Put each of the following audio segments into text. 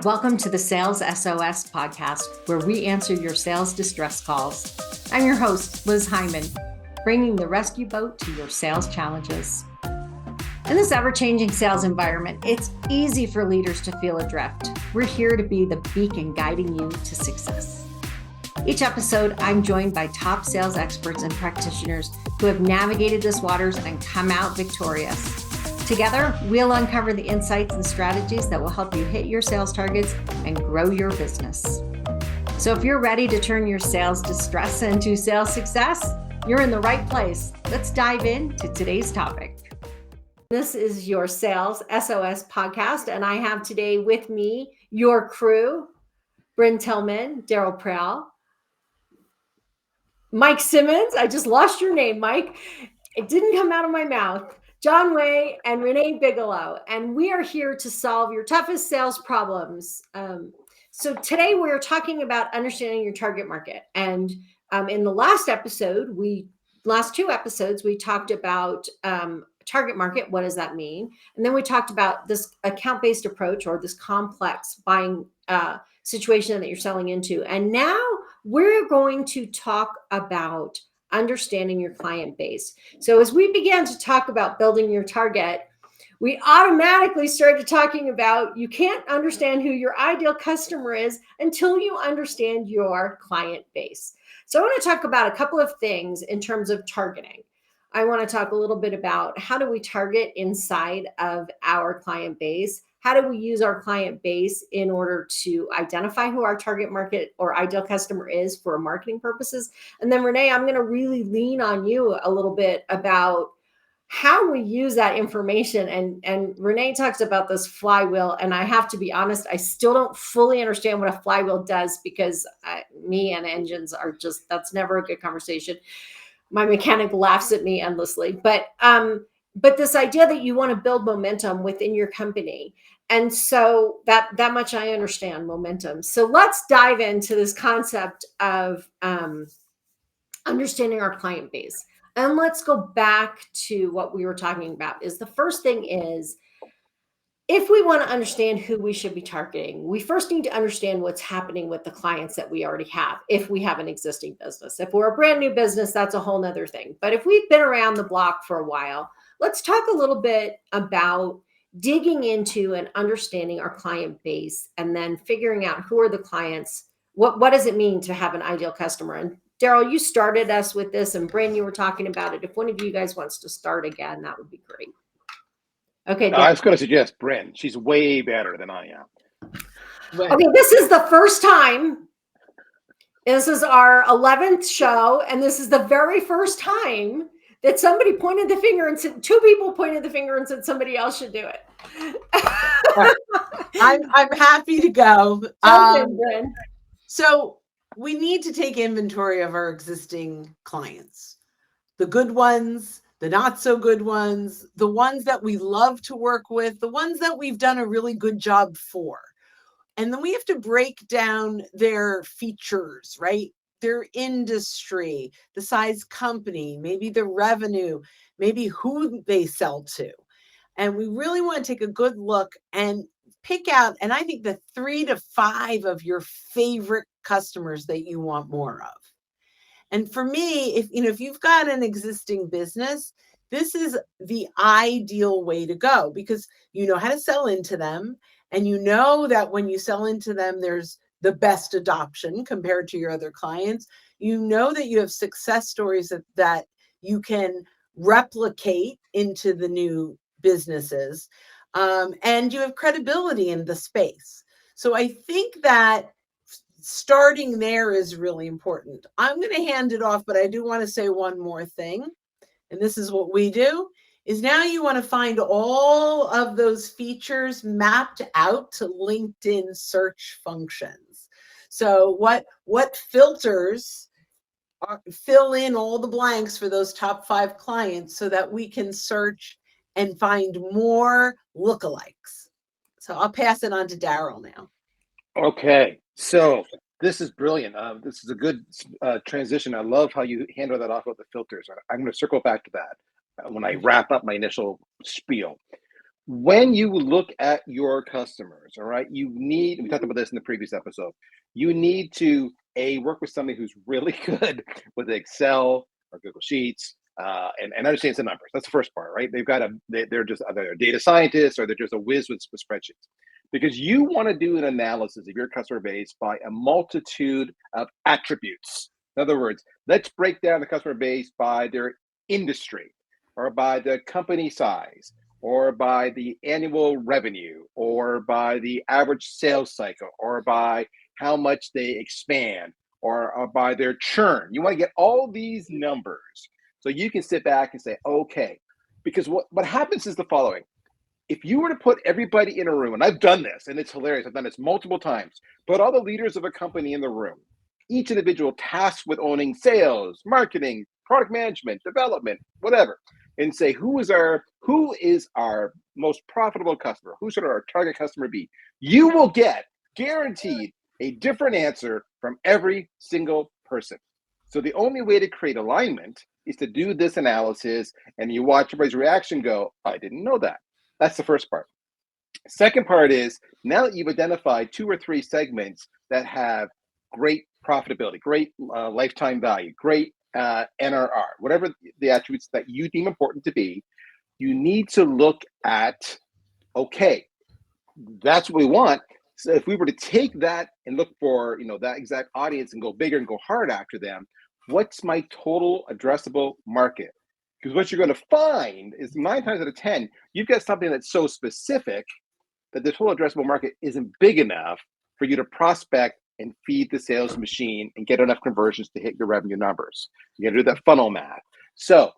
Welcome to the Sales SOS podcast, where we answer your sales distress calls. I'm your host, Liz Hyman, bringing the rescue boat to your sales challenges. In this ever-changing sales environment, it's easy for leaders to feel adrift. We're here to be the beacon guiding you to success. Each episode, I'm joined by top sales experts and practitioners who have navigated this waters and come out victorious. Together, we'll uncover the insights and strategies that will help you hit your sales targets and grow your business. So if you're ready to turn your sales distress into sales success, you're in the right place. Let's dive into today's topic. This is your Sales SOS podcast, and I have today with me your crew, Bryn Tillman, Daryl Prowl, Mike Simmons. I just lost your name, Mike. It didn't come out of my mouth. John Way and Renee Bigelow, and we are here to solve your toughest sales problems. So today we're talking about understanding your target market. And in the last two episodes, we talked about target market. What does that mean? And then we talked about this account-based approach or this complex buying situation that you're selling into. And now we're going to talk about understanding your client base. So as we began to talk about building your target, we automatically started talking about you can't understand who your ideal customer is until you understand your client base. So I want to talk about a couple of things in terms of targeting. I want to talk a little bit about how do we target inside of our client base? How do we use our client base in order to identify who our target market or ideal customer is for marketing purposes? And then Renee, I'm going to really lean on you a little bit about how we use that information. And Renee talks about this flywheel. And I have to be honest, I still don't fully understand what a flywheel does because me and engines are just, that's never a good conversation. My mechanic laughs at me endlessly, but this idea that you want to build momentum within your company. And so that much I understand momentum. So let's dive into this concept of understanding our client base. And let's go back to what we were talking about is the first thing is, if we want to understand who we should be targeting, we first need to understand what's happening with the clients that we already have. If we have an existing business, if we're a brand new business, that's a whole nother thing. But if we've been around the block for a while, let's talk a little bit about digging into and understanding our client base and then figuring out who are the clients. What does it mean to have an ideal customer? And Daryl, you started us with this, and Bryn, you were talking about it. If one of you guys wants to start again, that would be great. Okay. I was going to suggest Bryn. She's way better than I am. Okay, this is the first time. This is our 11th show, and this is the very first time that somebody pointed the finger and said, two people pointed the finger and said somebody else should do it. I'm happy to go. Bryn. So we need to take inventory of our existing clients, the good ones, the not so good ones, the ones that we love to work with, the ones that we've done a really good job for. And then we have to break down their features, right? Their industry, the size company, maybe the revenue, maybe who they sell to. And we really want to take a good look and pick out, and I think the 3 to 5 of your favorite customers that you want more of. And for me, if you've got an existing business, this is the ideal way to go because you know how to sell into them. And you know that when you sell into them, there's the best adoption compared to your other clients. You know that you have success stories that you can replicate into the new businesses. And you have credibility in the space. So I think that starting there is really important. I'm going to hand it off, but I do want to say one more thing. And this is what we do, is now you want to find all of those features mapped out to LinkedIn search functions. So what filters fill in all the blanks for those top 5 clients so that we can search and find more lookalikes. So I'll pass it on to Daryl now. Okay, so this is brilliant. This is a good transition. I love how you handle that off with the filters. I'm going to circle back to that when I wrap up my initial spiel. when you look at your customers, all right, we talked about this in the previous episode, you need to work with somebody who's really good with Excel or Google Sheets, and understands the numbers. That's the first part, right? They're just either a data scientist or they're just a whiz with spreadsheets. Because you want to do an analysis of your customer base by a multitude of attributes. In other words, let's break down the customer base by their industry, or by the company size, or by the annual revenue, or by the average sales cycle, or by how much they expand, or by their churn. You want to get all these numbers so you can sit back and say, okay, because what happens is the following. If you were to put everybody in a room, and I've done this, and it's hilarious, I've done this multiple times, put all the leaders of a company in the room, each individual tasked with owning sales, marketing, product management, development, whatever, and say, who is our most profitable customer? Who should our target customer be? You will get, guaranteed, a different answer from every single person. So the only way to create alignment is to do this analysis, and you watch everybody's reaction go, I didn't know that. That's the first part. Second part is, now that you've identified 2 or 3 segments that have great profitability, great lifetime value, great NRR, whatever the attributes that you deem important to be, you need to look at, okay, that's what we want. So if we were to take that and look for, that exact audience and go bigger and go hard after them, what's my total addressable market? Because what you're going to find is 9 times out of 10, you've got something that's so specific that the total addressable market isn't big enough for you to prospect and feed the sales machine and get enough conversions to hit your revenue numbers. You got to do that funnel math. So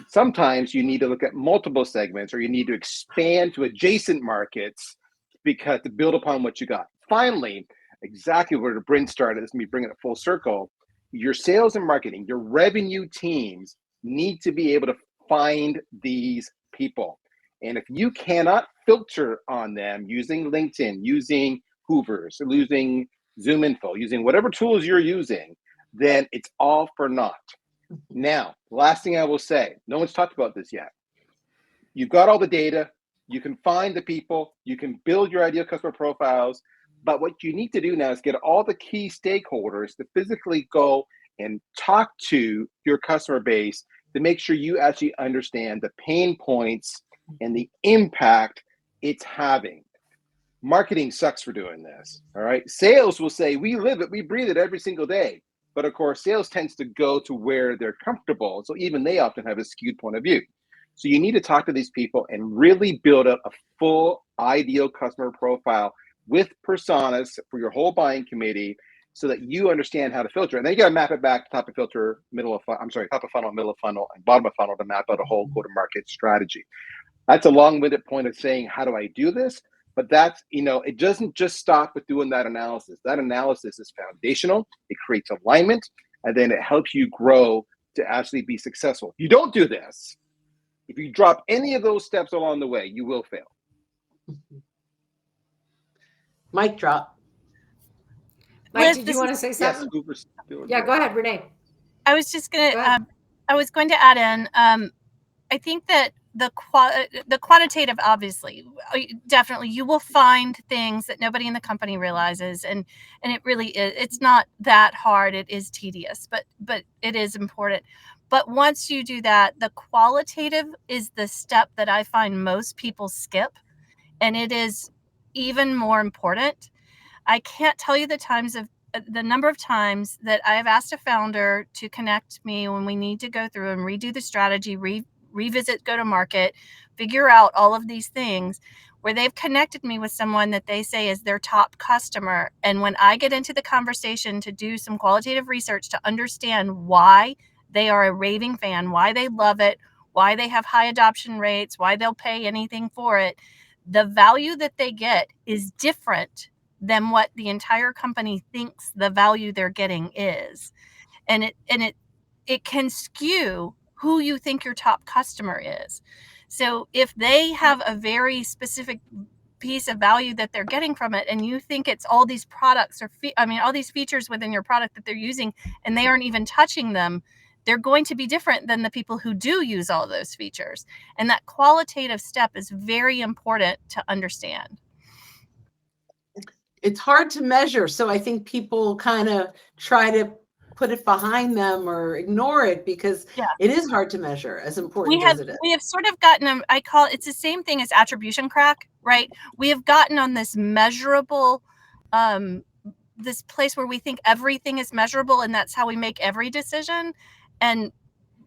sometimes you need to look at multiple segments, or you need to expand to adjacent markets to build upon what you got. Finally, exactly where Bryn started, this is me bringing it full circle, your sales and marketing, your revenue teams need to be able to find these people. And if you cannot filter on them using LinkedIn, using Hoovers, using ZoomInfo, using whatever tools you're using, then it's all for naught. Now, last thing I will say, no one's talked about this yet. You've got all the data, you can find the people, you can build your ideal customer profiles, but what you need to do now is get all the key stakeholders to physically go and talk to your customer base to make sure you actually understand the pain points and the impact it's having. Marketing sucks for doing this, all right? Sales will say, we live it, we breathe it every single day. But of course, sales tends to go to where they're comfortable. So even they often have a skewed point of view. So you need to talk to these people and really build up a full ideal customer profile with personas for your whole buying committee, so that you understand how to filter. And then you got to map it back to top of filter, top of funnel, middle of funnel, and bottom of funnel to map out a whole go-to-market strategy. That's a long-winded point of saying, how do I do this? But that's, it doesn't just stop with doing that analysis. That analysis is foundational. It creates alignment, and then it helps you grow to actually be successful. If you don't do this, if you drop any of those steps along the way, you will fail. Mic drop. Mike, Liz, did you want to say something? Yes, yeah, go ahead, Renee. I was just going to, I was going to add in, I think that the quantitative, obviously, definitely, you will find things that nobody in the company realizes, and it really is. It's not that hard. It is tedious, but it is important. But once you do that, the qualitative is the step that I find most people skip, and it is even more important. I can't tell you the number of times that I have asked a founder to connect me when we need to go through and redo the strategy, revisit go-to-market, figure out all of these things, where they've connected me with someone that they say is their top customer. And when I get into the conversation to do some qualitative research to understand why they are a raving fan, why they love it, why they have high adoption rates, why they'll pay anything for it, the value that they get is different than what the entire company thinks the value they're getting is. And it can skew who you think your top customer is. So if they have a very specific piece of value that they're getting from it, and you think it's all these products all these features within your product that they're using, and they aren't even touching them, they're going to be different than the people who do use all those features. And that qualitative step is very important to understand. It's hard to measure. So I think people kind of try to put it behind them or ignore it because it is hard to measure, as important as it is. We have sort of gotten, I call it's the same thing as attribution crack, right? We have gotten on this measurable, this place where we think everything is measurable and that's how we make every decision. And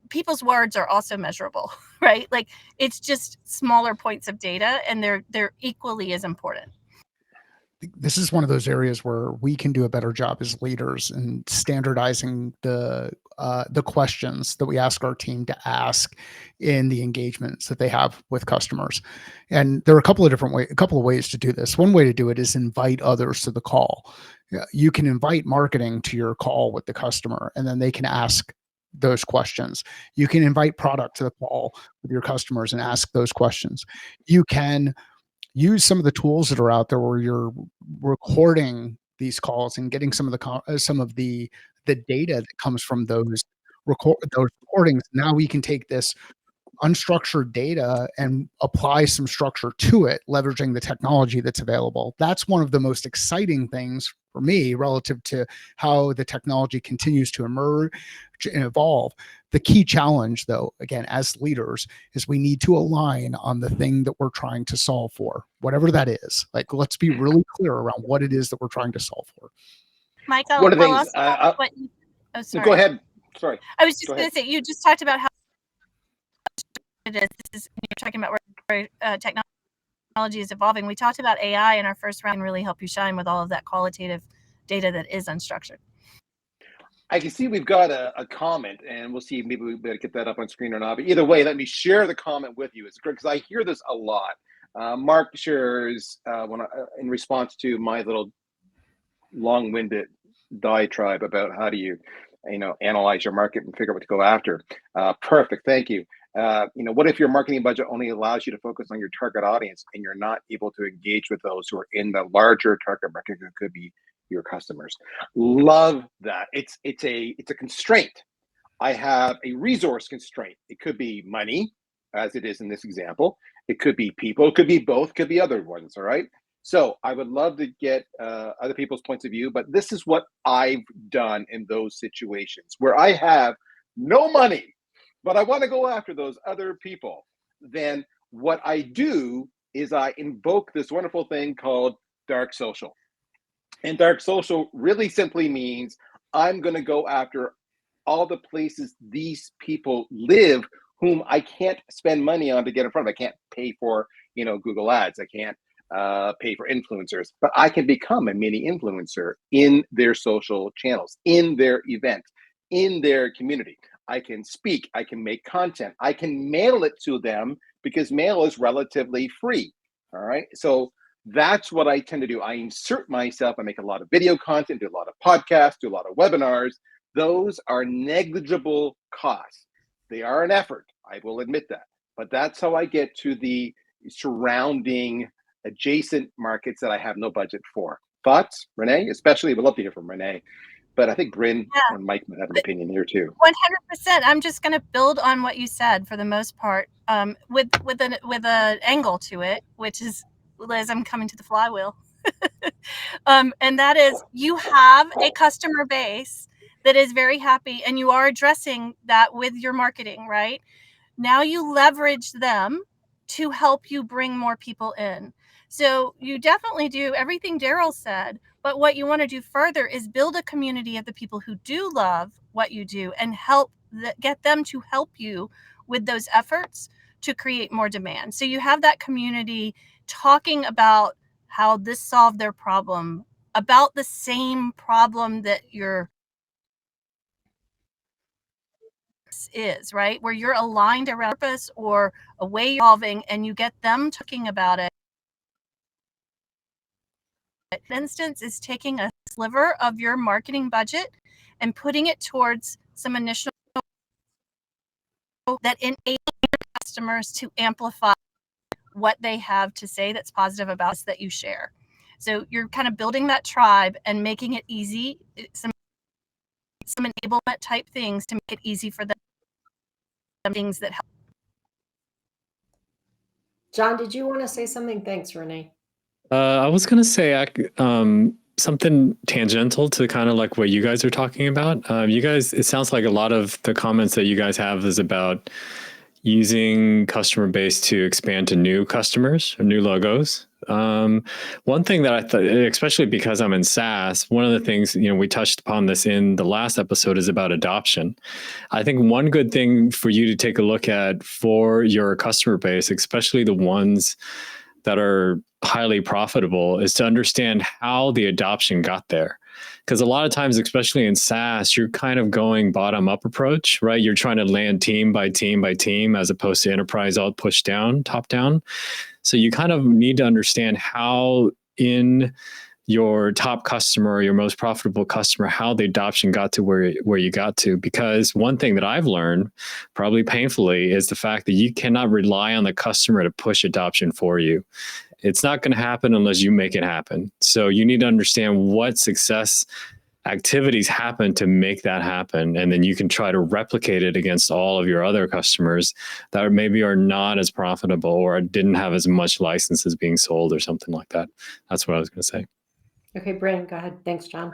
people's words are also measurable, right? Like it's just smaller points of data and they're equally as important. This is one of those areas where we can do a better job as leaders in standardizing the questions that we ask our team to ask in the engagements that they have with customers. And there are a couple of ways to do this. One way to do it is invite others to the call. You can invite marketing to your call with the customer, and then they can ask those questions. You can invite product to the call with your customers and ask those questions. You can use some of the tools that are out there where you're recording these calls and getting some of the data that comes from those recordings. Now we can take this unstructured data and apply some structure to it, leveraging the technology that's available. That's one of the most exciting things for me relative to how the technology continues to emerge and evolve. The key challenge, though, again, as leaders, is we need to align on the thing that we're trying to solve for, whatever that is. Like, let's be really clear around what it is that we're trying to solve for. Michael, one of the things. sorry. Go ahead. Sorry. I was just going to say, you just talked about how it is. This is you're talking about where technology is evolving. We talked about AI in our first round, really help you shine with all of that qualitative data that is unstructured. I can see we've got a comment, and we'll see. Maybe we better get that up on screen or not. But either way, let me share the comment with you. It's great because I hear this a lot. Mark shares in response to my little long-winded diatribe about how do you analyze your market and figure out what to go after. Perfect, thank you. What if your marketing budget only allows you to focus on your target audience and you're not able to engage with those who are in the larger target market who could be your customers? Love that. It's a constraint. I have a resource constraint. It could be money, as it is in this example. It could be people. It could be both. Could be other ones. All right. So I would love to get other people's points of view, but this is what I've done in those situations where I have no money, but I want to go after those other people. Then what I do is I invoke this wonderful thing called dark social. And dark social really simply means I'm going to go after all the places these people live whom I can't spend money on to get in front of. I can't pay for, Google ads. I can't pay for influencers, but I can become a mini influencer in their social channels, in their event, in their community. I can speak, I can make content, I can mail it to them because mail is relatively free. All right. So that's what I tend to do. I insert myself. I make a lot of video content, do a lot of podcasts, do a lot of webinars. Those are negligible costs. They are an effort. I will admit that. But that's how I get to the surrounding adjacent markets that I have no budget for. Thoughts, Renee? Especially, would love to hear from Renee. But I think Bryn and Mike might have an opinion here too. 100%. I'm just going to build on what you said for the most part, with an angle to it, which is, Liz, I'm coming to the flywheel. And that is, you have a customer base that is very happy and you are addressing that with your marketing, right? Now you leverage them to help you bring more people in. So you definitely do everything Daryl said, but what you want to do further is build a community of the people who do love what you do and get them to help you with those efforts to create more demand. So you have that community talking about how this solved their problem, about the same problem that your is, right? Where you're aligned around purpose or a way you're solving, and you get them talking about it. For instance, is taking a sliver of your marketing budget and putting it towards some initial that enable your customers to amplify what they have to say that's positive about us that you share. So you're kind of building that tribe and making it easy. some enablement type things to make it easy for them, things that help. John, did you want to say something? Thanks, Renee. I was going to say something tangential to kind of like what you guys are talking about. You guys, it sounds like a lot of the comments that you guys have is about using customer base to expand to new customers or new logos. One thing that I thought, especially because I'm in SaaS, one of the things, we touched upon this in the last episode is about adoption. I think one good thing for you to take a look at for your customer base, especially the ones that are highly profitable, is to understand how the adoption got there. Because a lot of times, especially in SaaS, you're kind of going bottom up approach, right? You're trying to land team by team by team, as opposed to enterprise all push down, top down. So you kind of need to understand how in your top customer, your most profitable customer, how the adoption got to where you got to. Because one thing that I've learned, probably painfully, is the fact that you cannot rely on the customer to push adoption for you. It's not going to happen unless you make it happen. So you need to understand what success activities happen to make that happen. And then you can try to replicate it against all of your other customers that maybe are not as profitable or didn't have as much licenses being sold or something like that. That's what I was going to say. Okay, Brandon, go ahead. Thanks, John.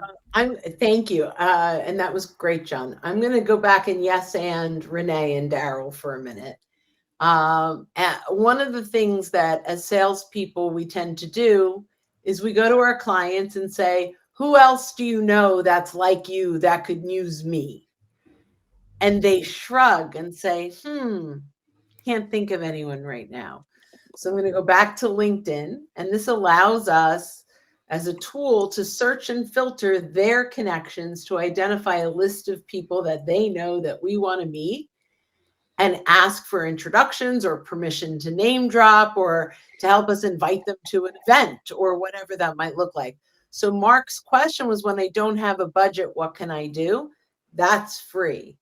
Thank you. And that was great, John. I'm going to go back and Renee and Daryl for a minute. One of the things that as salespeople we tend to do is we go to our clients and say, who else do you know that's like you that could use me? And they shrug and say, can't think of anyone right now. So I'm going to go back to LinkedIn, and this allows us as a tool to search and filter their connections to identify a list of people that they know that we want to meet and ask for introductions or permission to name drop or to help us invite them to an event or whatever that might look like. So Mark's question was, when I don't have a budget, what can I do? That's free.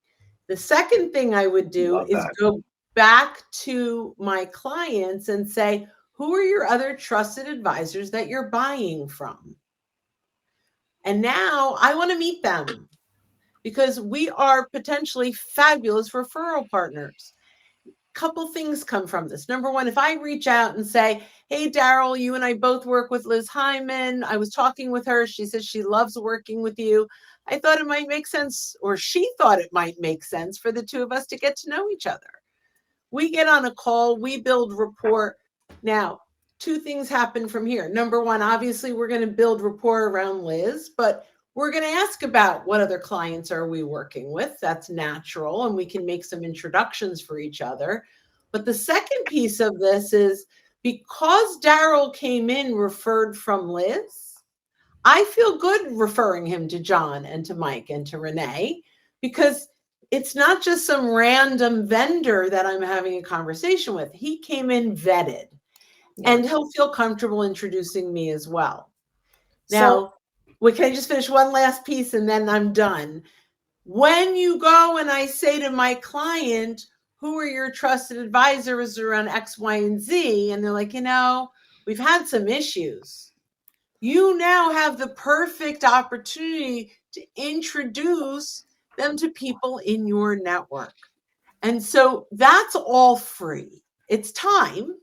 The second thing I would do is go back to my clients and say, who are your other trusted advisors that you're buying from? And now I want to meet them because we are potentially fabulous referral partners. Couple things come from this. Number one, if I reach out and say, hey, Daryl, you and I both work with Liz Hyman. I was talking with her. She says she loves working with you. I thought it might make sense, or she thought it might make sense for the two of us to get to know each other. We get on a call, we build rapport. Now, two things happen from here. Number one, obviously, we're going to build rapport around Liz, but we're going to ask about what other clients are we working with. That's natural, and we can make some introductions for each other. But the second piece of this is because Daryl came in referred from Liz, I feel good referring him to John and to Mike and to Renee, because it's not just some random vendor that I'm having a conversation with. He came in vetted, and he'll feel comfortable introducing me as well. Now, can I just finish one last piece and then I'm done? When you go and I say to my client, who are your trusted advisors around X, Y, and Z? And they're like, we've had some issues. You now have the perfect opportunity to introduce them to people in your network. And so that's all free. It's time,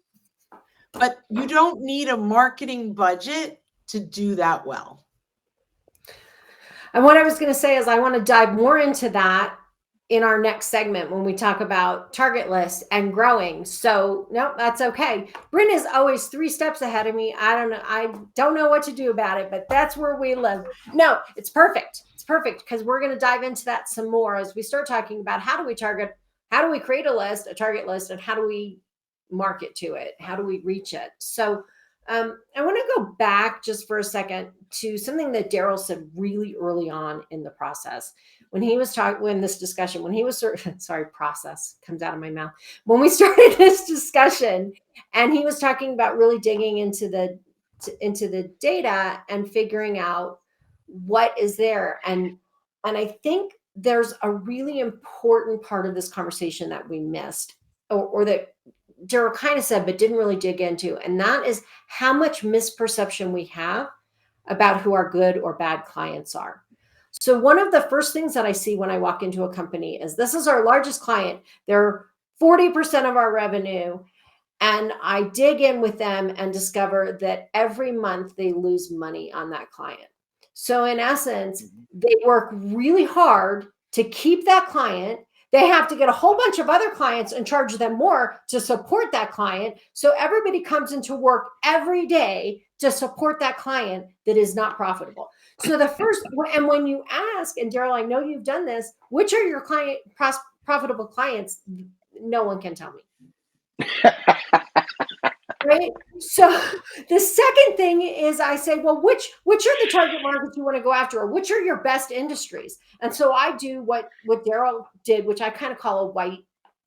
but you don't need a marketing budget to do that well. And what I was going to say is I want to dive more into that in our next segment when we talk about target lists and growing. So no, that's okay. Bryn is always 3 steps ahead of me. I don't know what to do about it, but that's where we live. No, it's perfect. It's perfect because we're going to dive into that some more as we start talking about how do we target, how do we create a target list, and how do we market to it? How do we reach it? So I want to go back just for a second to something that Daryl said really early on in the process. When he was talking, when this discussion, when he was, process comes out of my mouth. When we started this discussion and he was talking about really digging into the data and figuring out what is there. And I think there's a really important part of this conversation that we missed or that Daryl kind of said, but didn't really dig into. And that is how much misperception we have about who our good or bad clients are. So one of the first things that I see when I walk into a company is, this is our largest client. They're 40% of our revenue. And I dig in with them and discover that every month they lose money on that client. So in essence, they work really hard to keep that client. They have to get a whole bunch of other clients and charge them more to support that client. So everybody comes into work every day to support that client that is not profitable. So the first, and when you ask, and Daryl, I know you've done this, which are your profitable clients? No one can tell me. Right. So the second thing is, I say, well, which are the target markets you want to go after, or which are your best industries? And so I do what Daryl did, which I kind of call a white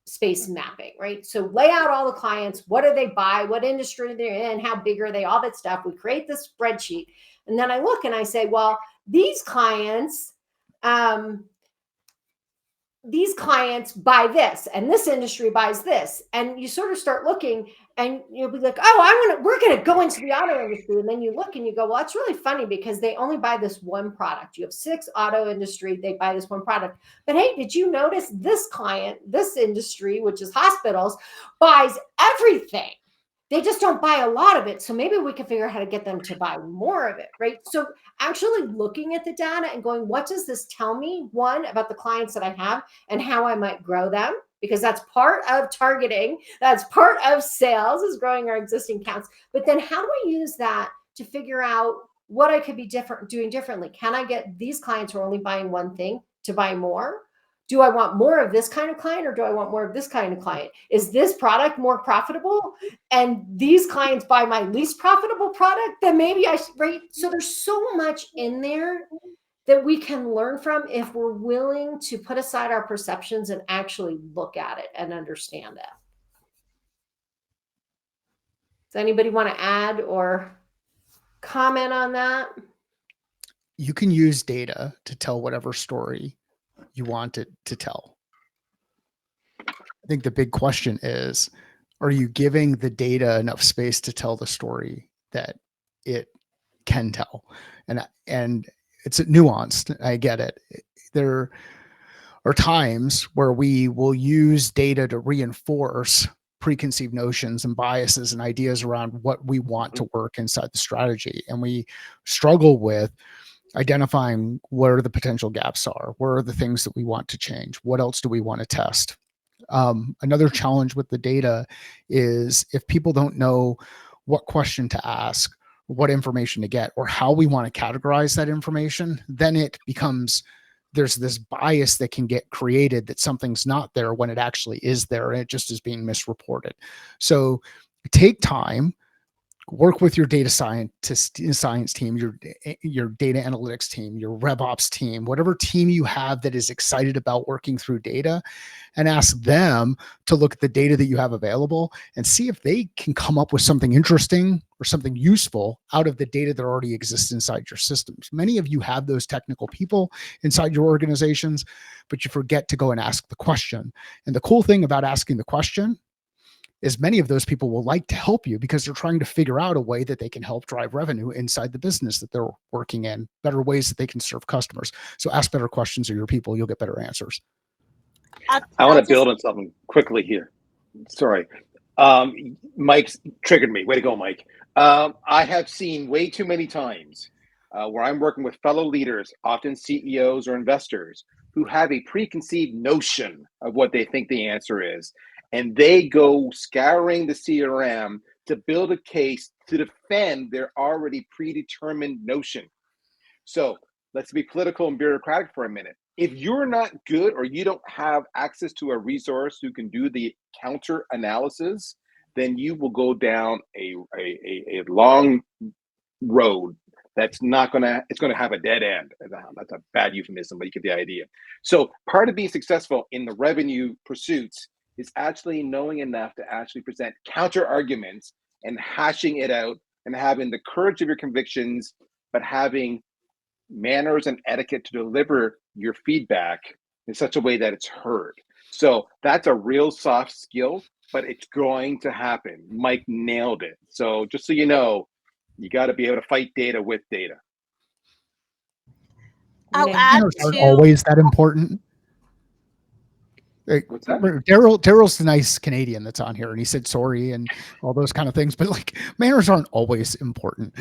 space mapping, right? So lay out all the clients, what do they buy, what industry they're in, how big are they, all that stuff. We create this spreadsheet, and then I look and I say, well, these clients buy this, and this industry buys this, and you sort of start looking, and you'll be like, oh, we're going to go into the auto industry. And then you look and you go, well, that's really funny, because they only buy this one product. You have 6 auto industry, they buy this one product. But hey, did you notice this client, this industry, which is hospitals, buys everything? They just don't buy a lot of it. So maybe we can figure out how to get them to buy more of it, right? So actually looking at the data and going, what does this tell me? One, about the clients that I have and how I might grow them, because that's part of targeting. That's part of sales, is growing our existing accounts. But then how do I use that to figure out what I could be doing differently? Can I get these clients who are only buying one thing to buy more? Do I want more of this kind of client, or do I want more of this kind of client? Is this product more profitable and these clients buy my least profitable product? Then maybe I should, right? So there's so much in there that we can learn from if we're willing to put aside our perceptions and actually look at it and understand it. Does anybody want to add or comment on that? You can use data to tell whatever story you want it to tell. I think the big question is, are you giving the data enough space to tell the story that it can tell? And it's nuanced. I get it. There are times where we will use data to reinforce preconceived notions and biases and ideas around what we want to work inside the strategy. And we struggle with identifying where the potential gaps are, where are the things that we want to change, what else do we want to test. Another challenge with the data is, if people don't know what question to ask, what information to get, or how we want to categorize that information, then it becomes, there's this bias that can get created that something's not there when it actually is there, and it just is being misreported. So take time, work with your data science team, your data analytics team, your RevOps team, whatever team you have that is excited about working through data, and ask them to look at the data that you have available and see if they can come up with something interesting or something useful out of the data that already exists inside your systems. Many of you have those technical people inside your organizations, but you forget to go and ask the question. And the cool thing about asking the question is, many of those people will like to help you because they're trying to figure out a way that they can help drive revenue inside the business that they're working in, better ways that they can serve customers. So ask better questions of your people, you'll get better answers. I want to build on something quickly here. Sorry. Mike's triggered me. Way to go, Mike. I have seen way too many times where I'm working with fellow leaders, often CEOs or investors, who have a preconceived notion of what they think the answer is. And they go scouring the CRM to build a case to defend their already predetermined notion. So let's be political and bureaucratic for a minute. If you're not good, or you don't have access to a resource who can do the counter analysis, then you will go down a long road that's not gonna, it's gonna have a dead end. That's a bad euphemism, but you get the idea. So part of being successful in the revenue pursuits is actually knowing enough to actually present counter arguments and hashing it out, and having the courage of your convictions, but having manners and etiquette to deliver your feedback in such a way that it's heard. So that's a real soft skill, but it's going to happen. Mike nailed it. So just so you know, you got to be able to fight data with data. I'll Renee? add Manners aren't to always that important. What's that? Daryl's the nice Canadian that's on here, and he said sorry and all those kind of things. But like manners aren't always important.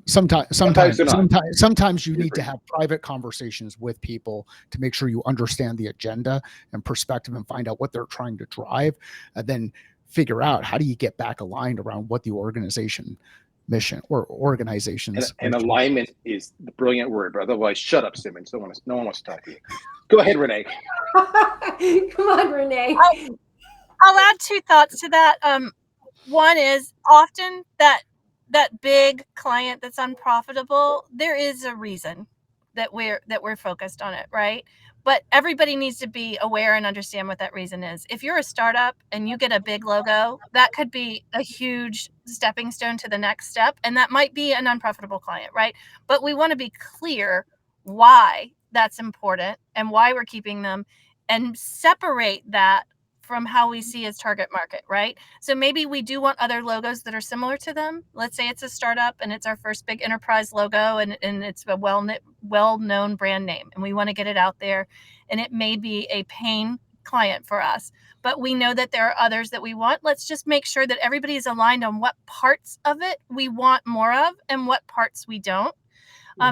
Sometimes they're not. sometimes you You're need to right. have private conversations with people to make sure you understand the agenda and perspective and find out what they're trying to drive, and then figure out how do you get back aligned around what the organization mission or organizations. And alignment is the brilliant word, but otherwise, shut up, Simmons. No one wants to talk to you. Go ahead, Renee. Come on, Renee. I'll add two thoughts to that. One is often that big client that's unprofitable, there is a reason that we're focused on it, right? But everybody needs to be aware and understand what that reason is. If you're a startup and you get a big logo, that could be a huge stepping stone to the next step, and that might be an unprofitable client, right? But we want to be clear why that's important and why we're keeping them, and separate that from how we see as target market, right? So maybe we do want other logos that are similar to them. Let's say it's a startup and it's our first big enterprise logo, and it's a well-known brand name, and we want to get it out there, and it may be a pain client for us, but we know that there are others that we want. Let's just make sure that everybody is aligned on what parts of it we want more of and what parts we don't.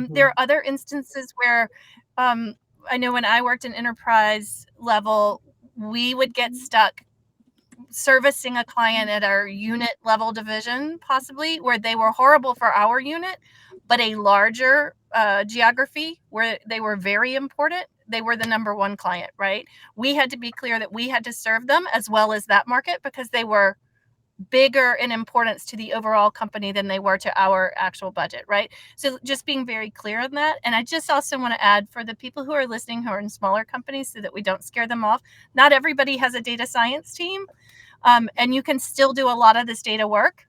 There are other instances where I know when I worked in enterprise level, we would get stuck servicing a client at our unit level division, possibly, where they were horrible for our unit, but a larger geography where they were very important. They were the number one client, right? We had to be clear that we had to serve them as well as that market because they were bigger in importance to the overall company than they were to our actual budget, right? So just being very clear on that. And I just also want to add, for the people who are listening who are in smaller companies, so that we don't scare them off, not everybody has a data science team, and you can still do a lot of this data work.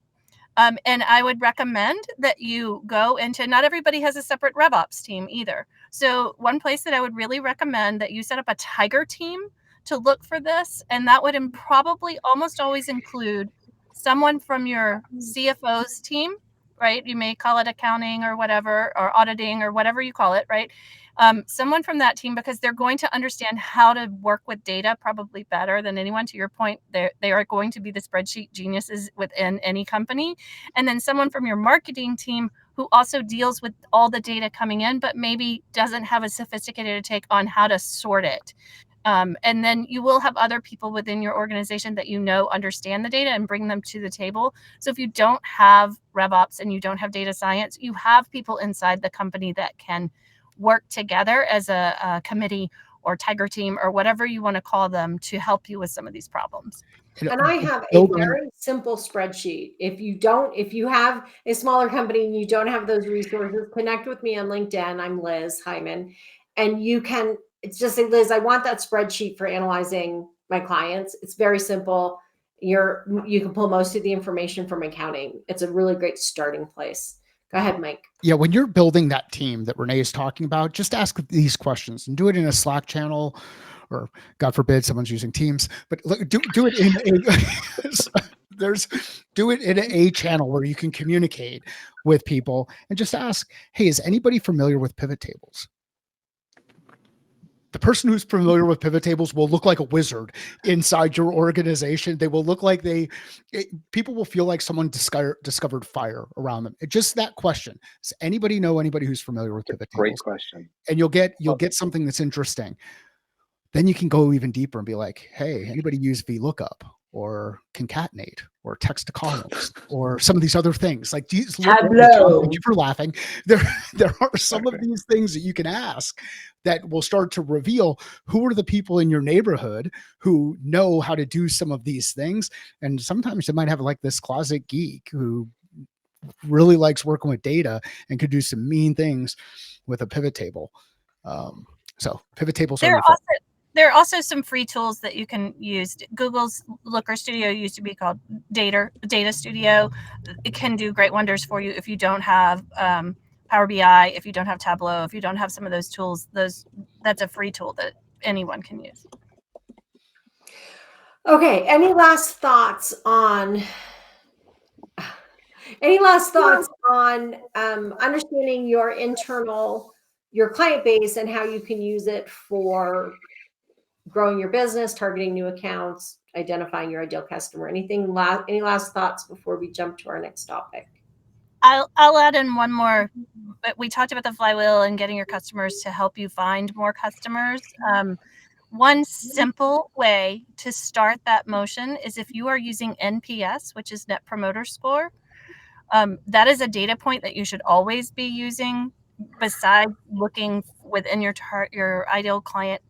And I would recommend that you go into, not everybody has a separate RevOps team either. So one place that I would really recommend that you set up a tiger team to look for this, and that would probably almost always include someone from your CFO's team, right? You may call it accounting or whatever, or auditing or whatever you call it, right? Someone from that team, because they're going to understand how to work with data probably better than anyone. To your point, they are going to be the spreadsheet geniuses within any company. And then someone from your marketing team who also deals with all the data coming in, but maybe doesn't have a sophisticated take on how to sort it. And then you will have other people within your organization that understand the data and bring them to the table. So if you don't have RevOps and you don't have data science, you have people inside the company that can work together as a committee or tiger team or whatever you want to call them to help you with some of these problems. And I have a very simple spreadsheet. If you have a smaller company and you don't have those resources, connect with me on LinkedIn. I'm Liz Hyman. And it's just say, Liz, I want that spreadsheet for analyzing my clients. It's very simple. You can pull most of the information from accounting. It's a really great starting place. Go ahead, Mike. Yeah, when you're building that team that Renee is talking about, just ask these questions and do it in a Slack channel, or God forbid someone's using Teams, but do it do it in a channel where you can communicate with people and just ask, hey, is anybody familiar with pivot tables? The person who's familiar with pivot tables will look like a wizard inside your organization. They will look like people will feel like someone discovered fire around them. Just that question. Does anybody know anybody who's familiar with pivot tables? Great question. And you'll get something that's interesting. Then you can go even deeper and be like, hey, anybody use VLOOKUP or concatenate or text to columns or some of these other things? Like, Tableau. Thank you for laughing. There are some of these things that you can ask that will start to reveal who are the people in your neighborhood who know how to do some of these things. And sometimes they might have like this closet geek who really likes working with data and could do some mean things with a pivot table. So pivot tables there are also some free tools that you can use. Google's Looker Studio used to be called Data Studio. It can do great wonders for you if you don't have Power BI, if you don't have Tableau, if you don't have some of those tools. That's a free tool that anyone can use. Okay. Any last thoughts on understanding your internal your client base and how you can use it for growing your business, targeting new accounts, identifying your ideal customer. Any last thoughts before we jump to our next topic? I'll add in one more. But we talked about the flywheel and getting your customers to help you find more customers. One simple way to start that motion is if you are using NPS, which is Net Promoter Score. That is a data point that you should always be using besides looking within your ideal client,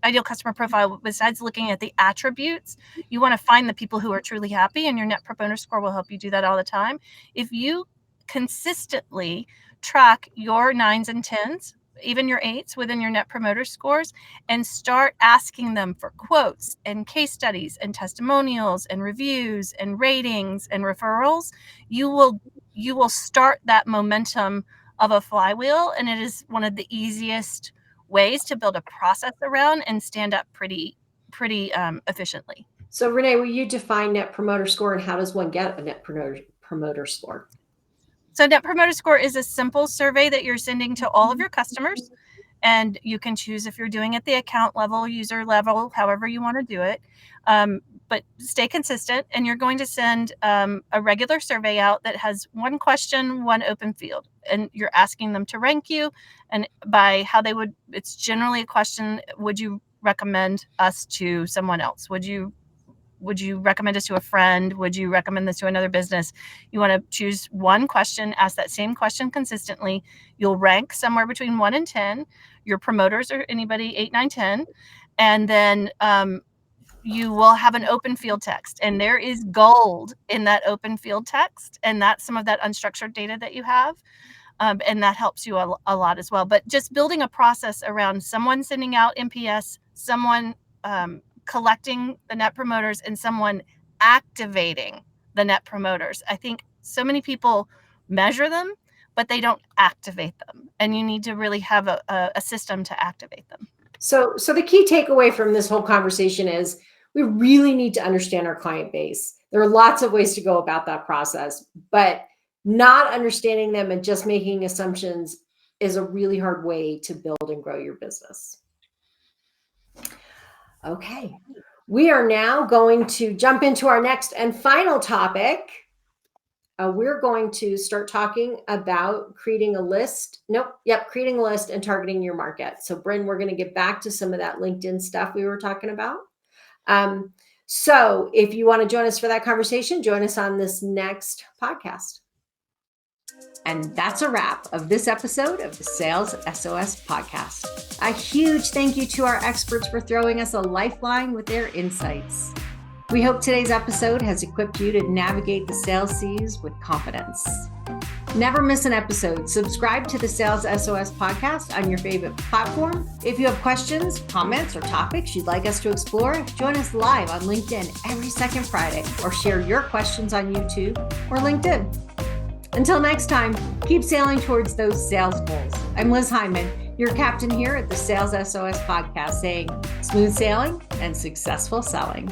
ideal customer profile. Besides looking at the attributes, you want to find the people who are truly happy, and your Net Promoter Score will help you do that all the time. If you consistently track your 9s and 10s, even your 8s within your Net Promoter Scores, and start asking them for quotes and case studies and testimonials and reviews and ratings and referrals, you will start that momentum of a flywheel. And it is one of the easiest ways to build a process around and stand up pretty efficiently. So Renee, will you define Net Promoter Score, and how does one get a Net Promoter Score? So Net Promoter Score is a simple survey that you're sending to all of your customers, and you can choose if you're doing it at the account level, user level, however you want to do it. But stay consistent, and you're going to send a regular survey out that has one question, one open field, and you're asking them to rank you, and by how they would. It's generally a question: would you recommend us to someone else? Would you recommend us to a friend? Would you recommend this to another business? You want to choose one question, ask that same question consistently. You'll rank somewhere between 1 and 10. Your promoters are anybody 8, 9, 10. And then you will have an open field text. And there is gold in that open field text. And that's some of that unstructured data that you have. And that helps you a lot as well. But just building a process around someone sending out NPS, someone collecting the net promoters, and someone activating the net promoters. I think so many people measure them, but they don't activate them. And you need to really have a system to activate them. So the key takeaway from this whole conversation is we really need to understand our client base. There are lots of ways to go about that process, but not understanding them and just making assumptions is a really hard way to build and grow your business. Okay, we are now going to jump into our next and final topic. We're going to start talking about creating a list. Creating a list and targeting your market. So Bryn, we're going to get back to some of that LinkedIn stuff we were talking about. So if you want to join us for that conversation, join us on this next podcast. And that's a wrap of this episode of the Sales SOS podcast. A huge thank you to our experts for throwing us a lifeline with their insights. We hope today's episode has equipped you to navigate the sales seas with confidence. Never miss an episode. Subscribe to the Sales SOS podcast on your favorite platform. If you have questions, comments, or topics you'd like us to explore, join us live on LinkedIn every second Friday, or share your questions on YouTube or LinkedIn. Until next time, keep sailing towards those sales goals. I'm Liz Hyman, your captain here at the Sales SOS podcast, saying smooth sailing and successful selling.